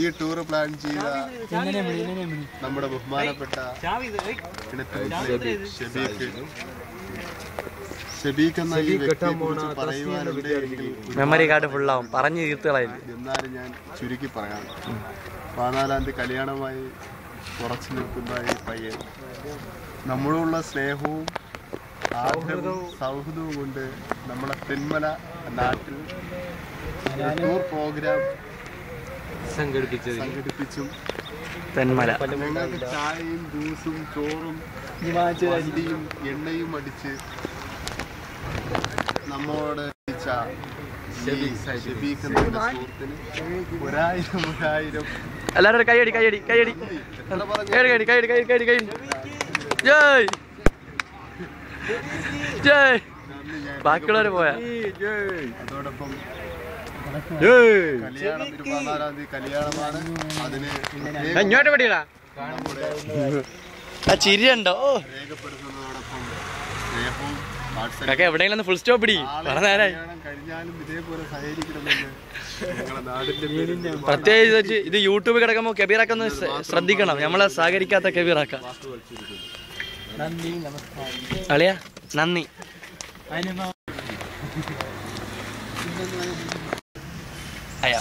ഈ tour plan ചെയ്ത നമ്മുടെ ബഹുമാനപ്പെട്ട ഷബീഖ് എന്ന ഈ വ്യക്തിയെക്കുറിച്ച് പറയുവാനുണ്ടെങ്കിൽ മെമ്മറി കാർഡ് ഫുള്ളാവും പറഞ്ഞു തീർത്തുകളായി. എന്നാലും ഞാൻ ചുരുക്കി പറയാം. 14-ാം തീയതി കല്യാണമായി കുറച്ച് നിൽക്കുന്ന ഈ പയ്യൻ നമ്മളോടുള്ള സ്നേഹവും ആഗ്രഹവും സൗഹൃദവും കൊണ്ട് നമ്മളെ തെന്മല നാട്ടിൽ ടൂർ പ്രോഗ്രാം സംഘടിപ്പിച്ചും ഞങ്ങൾക്ക് ചായയും ജ്യൂസും ചോറും വണ്ടിയും എണ്ണയും അടിച്ച് നമ്മോട് ഷബീഖ് എന്ന സുഹൃത്തിന് 1000 എല്ലാവരും കൈയടി കൈയടി കൈയടി കൈയടി കൈയടി കൈയടി കൈയടി കൈയടി ജയ് ജയ്. ബാക്കിയുള്ളവര് പോയാ അതോടൊപ്പം കല്യാണം 14-ാം തീയതി കല്യാണമാണ്. അതിന് ഇങ്ങോട്ട് പടിയടാ ആ ചിരിയുണ്ടോ രേഖപ്പെടുത്തുന്നതോടൊപ്പം സ്നേഹവും എവിടെയെങ്കിലും ഫുൾ സ്റ്റോപ്പ് ഇടി നേരായി. കഴിഞ്ഞാലും ഇതേപോലെ സഹകരിക്കണമെന്ന് ഞങ്ങളുടെ നാടിന്റെ പ്രത്യേകിച്ച് ഇത് യൂട്യൂബിൽ കിടക്കുമ്പോ കബീറാക്ക ഒന്ന് ശ്രദ്ധിക്കണം. നമ്മളെ സഹകരിക്കാത്ത കബീറാക്ക. അളിയാ നന്ദി. അയ്യാ